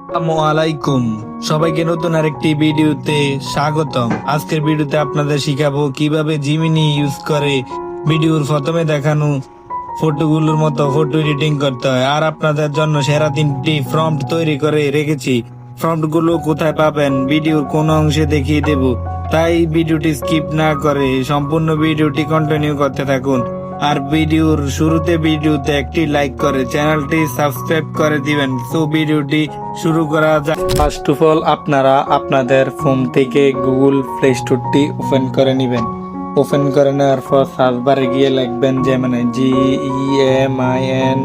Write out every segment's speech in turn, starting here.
আসসালামু আলাইকুম, সবাইকে নতুন আরেকটি ভিডিওতে স্বাগতম। আজকের ভিডিওতে আপনাদের শিখাবো কিভাবে জিমিনি ইউজ করে ভিডিওর প্রথমে দেখানো ফটোগুলোর মতো ফটো এডিটিং করতে হয়। আর আপনাদের জন্য সেরা 3টি প্রম্পট তৈরি করে রেখেছি। প্রম্পট গুলো কোথায় পাবেন ভিডিওর কোন অংশে দেখিয়ে দেব, তাই ভিডিওটি স্কিপ না করে সম্পূর্ণ ভিডিওটি কন্টিনিউ করতে থাকুন। আর ভিডিওর শুরুতে ভিডিওতে একটি লাইক করে চ্যানেলটি সাবস্ক্রাইব করে দিবেন। তো ভিডিওটি শুরু করা যাক। ফার্স্ট অফ অল আপনারা আপনাদের ফোন থেকে গুগল প্লে স্টোরটি ওপেন করে নেবেন। ওপেন করে নেওয়ার পর সার্চ বারে গিয়ে লিখবেন জেমিনি, GEMINI,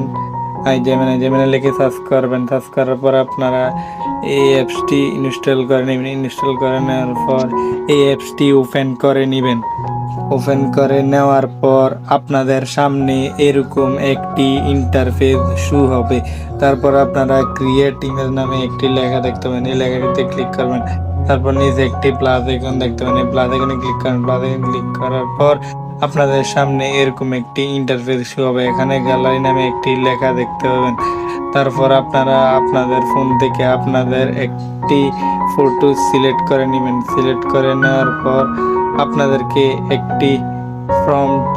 জেমিনি লিখে সার্চ করবেন। সার্চ করার পর আপনারা এই অ্যাপসটি ইনস্টল করে নেবেন। ইনস্টল করে নেওয়ার পর এই অ্যাপসটি ওপেন করে নেবেন। ওপেন করে নেওয়ার পর আপনাদের সামনে এরকম একটি ইন্টারফেস শো হবে। তারপর আপনারা ক্রিয়েট ইমেজ নামে একটি লেখা দেখতে পাবেন, এই লেখাটিতে ক্লিক করবেন। তারপর নিচে একটি প্লাস আইকন দেখতে পাবেন, এই প্লাস আইকনে ক্লিক করবেন। প্লাস আইকনে ক্লিক করার পর আপনাদের সামনে এরকম একটি ইন্টারফেস শো হবে। এখানে গ্যালারি নামে একটি লেখা দেখতে পাবেন। তারপর আপনারা আপনাদের ফোন থেকে আপনাদের একটি ফটো সিলেক্ট করে নেবেন। সিলেক্ট করে নেওয়ার পর আপনাদেরকে একটি প্রম্পট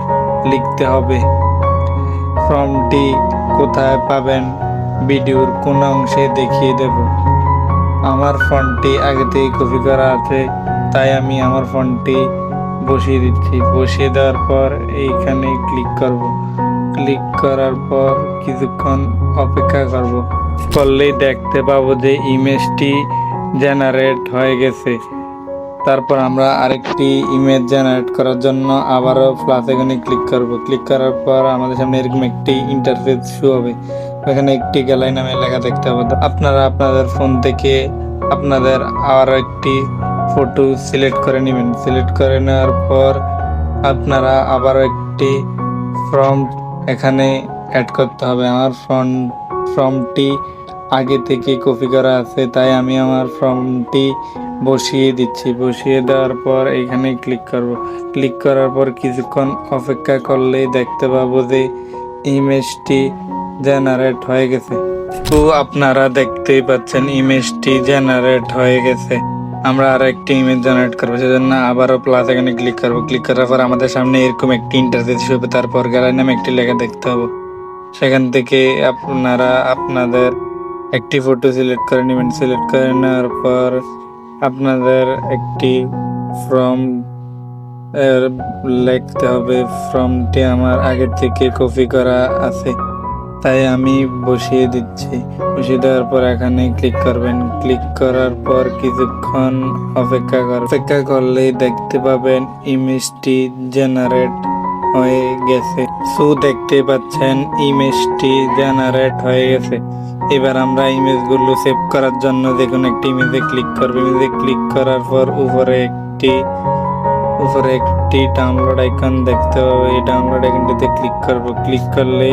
লিখতে হবে। প্রম্পটটি কোথায় পাবেন ভিডিওর কোন অংশে দেখিয়ে দেব। আমার ফন্টটি আগে থেকে কপি করা আছে, তাই আমি আমার ফন্টটি বসিয়ে দিচ্ছি। বসিয়ে দেওয়ার পর এইখানে ক্লিক করব। ক্লিক করার পর কিছুক্ষণ অপেক্ষা করব। করলেই দেখতে পাবো যে ইমেজটি জেনারেট হয়ে গেছে। তারপর আমরা আরেকটি ইমেজ জেনারেট করার জন্য আবারও প্লাস আইকনে ক্লিক করব। ক্লিক করার পর আমাদের সামনে এরকম একটি ইন্টারফেস শো হবে। এখানে একটি গ্যালারি নামে লেখা দেখতে হবে। আপনারা আপনাদের ফোন থেকে আপনাদের আর একটি ফটো সিলেক্ট করে নেবেন। সিলেক্ট করে নেওয়ার পর আপনারা আবারও একটি প্রম্পট এখানে অ্যাড করতে হবে। আমার প্রম্পটটি আগে থেকে কপি করা আছে, তাই আমি আমার প্রম্পটটি বসিয়ে দিচ্ছি। বসিয়ে দেওয়ার পর এইখানে ক্লিক করব। ক্লিক করার পর কিছুক্ষণ অপেক্ষা করলেই দেখতে পাবো যে ইমেজটি জেনারেট হয়ে গেছে। তো আপনারা দেখতেই পাচ্ছেন ইমেজটি জেনারেট হয়ে গেছে। আমরা আর একটি ইমেজ জেনারেট করবো, সেজন্য আবারও প্লাস এখানে ক্লিক করবো। ক্লিক করার পর আমাদের সামনে এরকম একটি ইন্টারফেস হবে। তারপর গ্যালারি নামে একটি লেখা দেখতে হবে। সেখান থেকে আপনারা আপনাদের একটি ফটো সিলেক্ট করে নেবেন। সিলেক্ট করে নেওয়ার পর আপনাদের একটি লিখতে হবে। ফর্মটি আমার আগে থেকে কপি করা আছে, তাই আমি বসিয়ে দিচ্ছি। বসিয়ে দেওয়ার পর এখানে ক্লিক করবেন। ক্লিক করার পর কিছুক্ষণ অপেক্ষা করলেই দেখতে পাবেন ইমেজটি জেনারেট হয়ে গেছে। সো দেখতে পাচ্ছেন ইমেজটি জেনারেট হয়ে গেছে। এবার আমরা ইমেজগুলো সেভ করার জন্য দেখুন একটি ইমেজে ক্লিক করব। ইমেজে ক্লিক করার পর উপরে একটি ডাউনলোড আইকন দেখতে পাবে। এই ডাউনলোড আইকনটিতে ক্লিক করব। ক্লিক করলে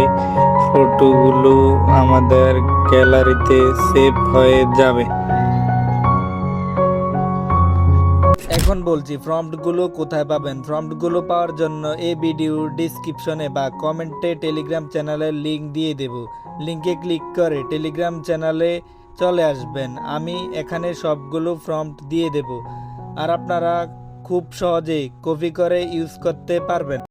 ফটোগুলো আমাদের গ্যালারিতে সেভ হয়ে যাবে। এখন বলছি প্রম্পট গুলো কোথায় পাবেন। প্রম্পট গুলো পাওয়ার জন্য এই ভিডিও ডিসক্রিপশনে বা কমেন্টে টেলিগ্রাম চ্যানেলের লিংক দিয়ে দেব। লিংকে ক্লিক করে টেলিগ্রাম চ্যানেলে চলে আসবেন। আমি এখানে সবগুলো প্রম্পট দিয়ে দেব, আর আপনারা খুব সহজেই কপি করে ইউজ করতে পারবেন।